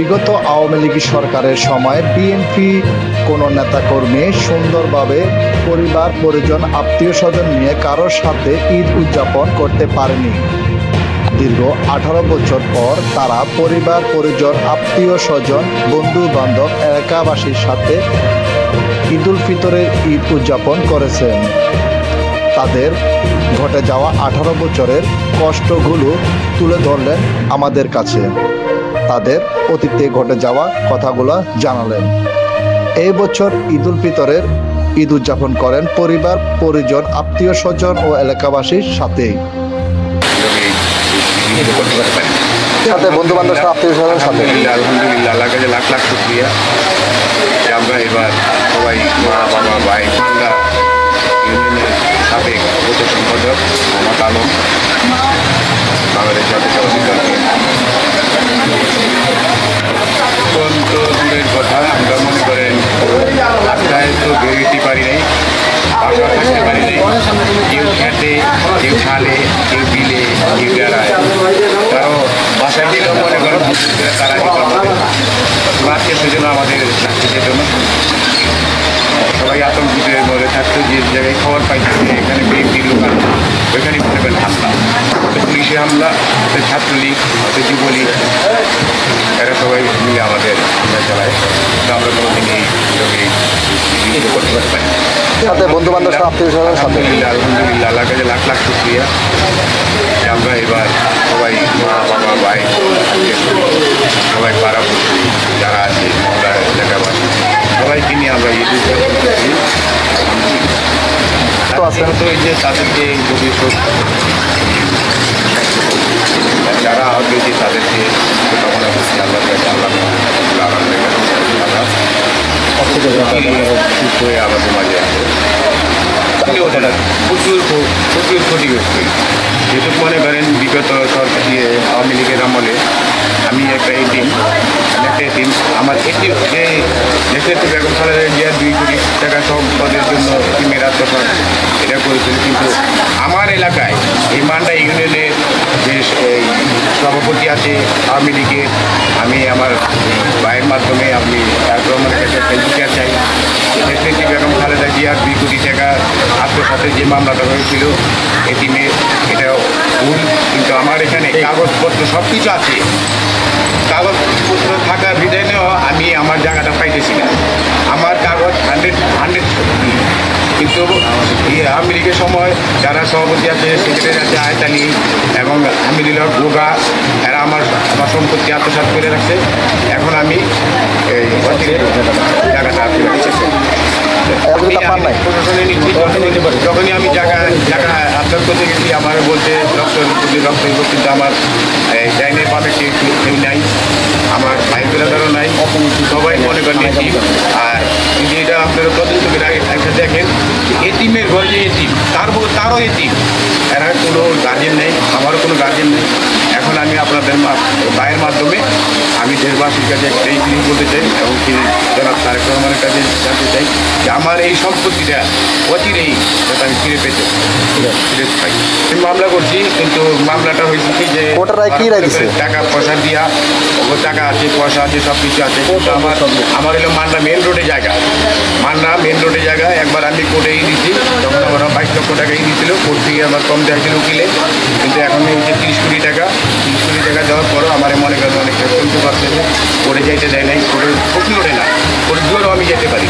বিগত আওয়ামী লীগ সরকারের সময় বিএনপি কোনো নেতাকর্মী সুন্দরভাবে পরিবার পরিজন আত্মীয় স্বজন নিয়ে কারোর সাথে ঈদ উদযাপন করতে পারেনি। দীর্ঘ 18 বছর পর তারা পরিবার পরিজন আত্মীয় স্বজন বন্ধু বান্ধব এলাকাবাসীর সাথে ঈদুল ফিতরের ঈদ উদযাপন করেছেন। তাদের ঘটে যাওয়া 18 বছরের কষ্টগুলো তুলে ধরলেন আমাদের কাছে। তাদের অতীতে ঘটে যাওয়া কথাগুলো জানালেন। এই বছর ঈদুল ফিতরের ঈদ উদযাপন করেন পরিবার পরিজন আত্মীয় স্বজন ও এলাকাবাসীর সাথে বন্ধু বান্ধব আত্মীয় স্বজনের সাথে। আলহামদুলিল্লাহ, আল্লাহর কাছে লাখ লাখ শুকরিয়া যে আমরা এবার সবাই মা বাবা ভাই আমরা ইউনিয়নের সাবেক উপজেলা সম্পাদক মোহাম্মদ আলম বাংলাদেশ জাতীয়তাবাদী দল তো দূরের কথা, আমরা মনে করেন রাস্তায় তো বেরোতে পারি নাই, বাসা থাকতে পারি নাই। কেউ খেতে, কেউ খালে, কেউ বিলে, কেউ বেড়ায়, কারো বাসায় গেলেও মনে করেন তারা আত্মীয় স্বজন আমাদের থাকতে যেত না। সবাই আতঙ্কিত মনে থাকতো যে জায়গায় খবর পাইতেছে এখানে বিএনপির লোক আছে, ওইখানে মনে করেন হামলা, পুলিশে হামলা, ছাত্রলীগ, যুবলীগ, এরা সবাই মিলে আমাদের চালায়। আমরা কোনোদিন এই করতে পারি সাথে বন্ধু বান্ধব আত্মীয় স্বজনের সাথে। আলহামদুলিল্লাহ, আল্লাহর কাছে লাখ লাখ শুকরিয়া যে আমরা এবার সবাই মা বাবা ভাই সবাই পাড়া যারা আছে আমরা এলাকাবাসী সবাইকে নিয়ে আমরা ঈদ উদযাপন করছি। তো আসলে তো এই যে তাদেরকে ভবিষ্যৎ যারা আহত হয়েছে তাদেরকে কামনা করছি আল্লাহর কাছে, আল্লাহ হয়ে আমাদের মাঝে আছে। প্রচুর ক্ষতিগ্রস্ত। যেটুকু মনে করেন বিগত সরকার দিয়ে আওয়ামী লীগের আমলে আমি একটা এটিম আমার এটিম যে দেশের বেগম খালেদা জিয়া 2 কোটি টাকা সম্পদের জন্য এটিমের আত্মসাৎ এটা করেছিল, কিন্তু আমার এলাকায় এই মান্ডা ইউনিয়নের যে সভাপতি আছে আওয়ামী লীগের, আমি আমার ভাইয়ের মাধ্যমে আমি রহমানের কাছে বিচার চাই। দেশের বেগম খালেদা জিয়ার 2 কোটি টাকা আত্মসাতের যে মামলাটা হয়েছিল এটিমের, এটা ভুল, কিন্তু আমার এখানে কাগজপত্র সব কিছু আছে। কাগজপত্র থাকার বিধানেও আমি আমার জায়গাটা পাইতেছি না। আমার কাগজ 100 কিন্তু আওয়ামী লীগের সময় যারা সভাপতি আছে, সেক্রেটারি আছে আয়তালি এবং আমিরুল্লাহ গোগা, এরা আমার সম্পত্তি আত্মসাৎ করে রাখছে। এখন আমি এই জায়গাটা প্রশাসনের যখনই আমি জায়গা আত্মসাৎ করতে গেছি আমার বলতে রক্ত কিন্তু আমার ডাইনের পাবে কেউ নাই, আমার ভাই বেলাদারও নাই, সবাই মনে করেন এটিম। আর যদি এটা আপনারা তদন্ত করে একটা দেখেন এটিমের ঘর যে এটিম তারও এটিম, এরা কোনো গার্জেন নেই, আমারও কোনো গার্জেন নেই। এখন আমি আপনাদের ভাইয়ের মাধ্যমে আমি দেশবাসীর কাছে একটাই জিনিস বলতে চাই এবং জনাব তারেক রহমানের কাছে জানতে চাই যে আমার এই সম্পত্তিটা অচিরেই যাতে আমি ফিরে পাই। আমি মামলা করছি, কিন্তু মামলাটা হয়েছে কি যে টাকা পয়সা দিয়া টাকা আছে, পয়সা আছে, সব কিছু আছে, কিন্তু আমার হলো মান্ডা মেন রোডে জায়গা, একবার আমি কোর্টেই দিচ্ছি, তখন আমার 22 লক্ষ টাকাই দিয়েছিল, কোর্ট থেকে আমার কম দেওয়া ছিল উকিলে, কিন্তু এখন এই যে 30 কোটি টাকা দেওয়ার পরও আমার মনে করেন অনেকটা চলতে পারছে না, কোর্টে যাইতে দেয় নাই, কোর্টের প্রশ্ন ওঠে না, কোর্টের জোরও আমি যেতে পারি।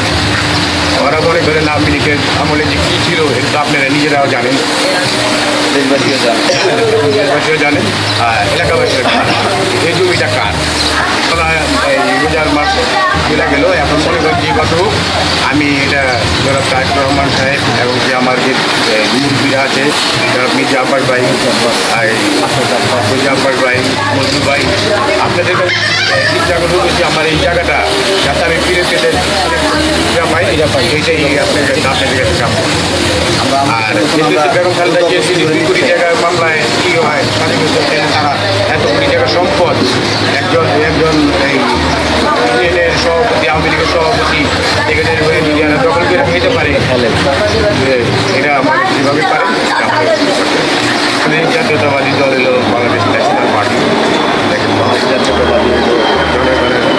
ওরা মনে করেন আওয়ামী লীগের আমলে যে কী ছিল এটা তো আপনারা নিজেরাও জানেন, দেশবাসীও জানেন, এলাকাবাসীও জানেন এই জমিটা কার। রোজার মাস চলে গেল, এখন মনে করেন যে কত আমি এটা জনাব তারেক রহমান সাহেব এবং যে আমার যে মুরব্বীরা আছে জনাব মির্জা আব্বাস ভাই, মজদুর ভাই, আপনাদের চিন্তা করে বলছি আমার এই জায়গাটা যাতে আমি ফিরে পেতে পাই এইটাই আপনাদের কাছে চাবো। আর বেগম খালেদা জিয়া 2 কোটি টাকার মামলায় কী হয়, তারা এত কোটি টাকা সম্পদ একজন এই ইউনিয়নের সভাপতি, আওয়ামী লীগের সভাপতি, সেক্রেটারি হয়ে মিডিয়ারা দখল করে খেতে পারে, এটা আমাকে যেভাবে পারে। জাতীয়তাবাদী দল হলো বাংলাদেশ ন্যাশনাল পার্টি, বাংলাদেশ জাতীয়তাবাদী জনগণের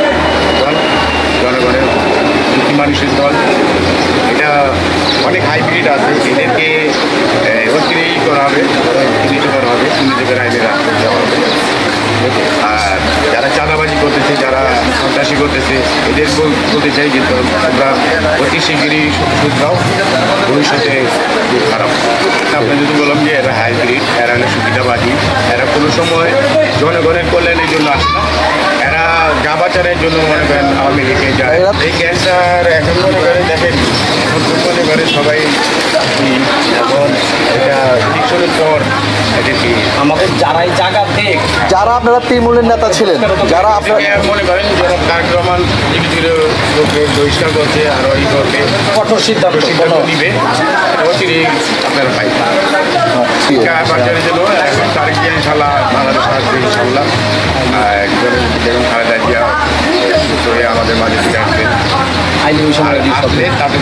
করতেছে এদের বলতে চাই যে তোমরা অতি শীঘ্রই শুধরাও, ভবিষ্যতে খুব খারাপ। আপনার যদি বললাম যে এরা হাইব্রিড, এরা হলে সুবিধাবাদী, এরা কোনো সময় জনগণের কল্যাণের জন্য আসে না, এরা গা বাঁচানোর জন্য মনে করেন আওয়ামী লীগে যায়। এই ক্যান্সার এখন মনে করেন দেখেন, এখন তো মনে করেন সবাই এখন এটা ইলেকশনের পর এটা কি আমাদের যারাই জায়গা দেখ, যারা আপনারা তৃণমূলের নেতা ছিলেন, যারা আপনার মনে করেন যারা তারেক রহমান টিভিতে লোককে বহিষ্কার করছে আরও ই করবে, কঠোর সিদ্ধান্ত সিদ্ধান্ত নিবে, অচিরেই আপনারা পাই বাচ্চাদের জন্য এখন তারিখ দিয়ে ইনশাল্লাহ বাংলাদেশ আসবে ইনশাল্লাহ। একজন যেমন খালেদা জিয়া সুস্থ হয়ে আমাদের মাঝে ফিরে আসবেন, আইনি আর আসলে তাদের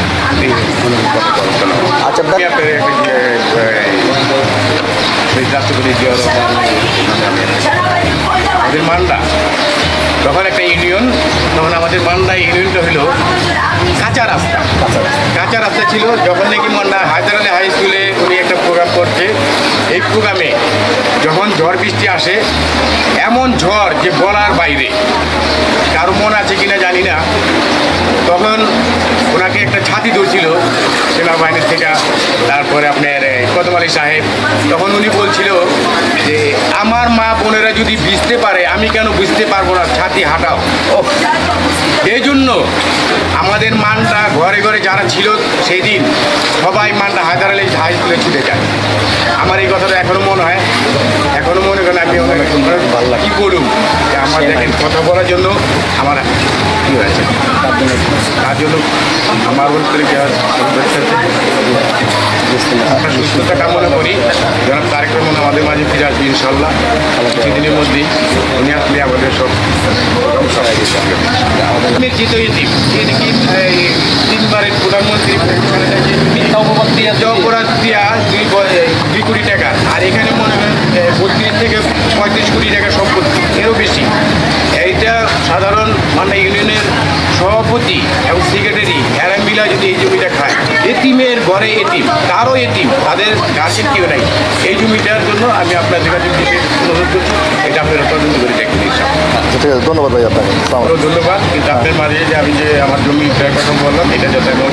আচ্ছা, আমি আপনার রাষ্ট্রপতি জিয়া রহমান আমাদের মান্ডা যখন একটা ইউনিয়ন, তখন আমাদের মান্ডা ইউনিয়নটা হলো কাঁচা রাস্তা। কাঁচা রাস্তা ছিল যখন নাকি মান্ডা হায়দার আলী হাই স্কুলে উনি একটা প্রোগ্রাম করছে। এই প্রোগ্রামে যখন ঝড় বৃষ্টি আসে, এমন ঝড় যে বলার বাইরে, কারো মন আছে কিনা জানি না, তখন ওনাকে একটা ছাতি ধরছিল সেনাবাহিনীর থেকে, তারপরে আপনার কদম আলী সাহেব, তখন উনি বলছিল যে আমার মা বোনেরা যদি বুঝতে পারে আমি কেন বুঝতে পারবো না, ছাতি হাঁটাও। এই জন্য আমাদের মানটা ঘরে ঘরে যারা ছিল সেই দিন সবাই মানটা হায়দার আলী হাই স্কুলে ছুটে যায়। আমার এই কথাটা এখনও মনে হয়, এখনও মনে করেন আমি অনেক ভালো লাগে। কী বলুন যে আমার দেখেন কথা বলার জন্য আমার কী হয়েছে, তার জন্য আমার বলতে আমরা সুস্থতা কামনা করি। জনাব তারেক রহমান আমাদের মাঝে ফিরে আসবে ইনশাল্লাহ কিছুদিনের মধ্যেই। উনি আসলে আমাদের সব জিত তিনবারের প্রধানমন্ত্রী অপরাধ দিয়া 2 কোটি টাকা, আর এখানে মনে করেন 32 থেকে 35 কোটি টাকা সম্পত্তি, এরও বেশি। এইটা সাধারণ মান্ডা ইউনিয়নের সভাপতি এবং সেক্রেটারি এরা মিলা যদি এই জমিটা খায়, এতিমের ঘরে এতিম, কারো এতিম, তাদের গাছের কেউ নাই। এই জমিটার জন্য আমি আপনাদের কাছে অনুরোধ করছি, এটা আপনারা তদন্ত করে দেখতে দিচ্ছি। ঠিক আছে, ধন্যবাদ ভাই আপনাকে। ধন্যবাদ। কিন্তু আপনার মাঝে যে আমি যে আমার জমি ক্রয় কথা বললাম, এটা যাতে আমি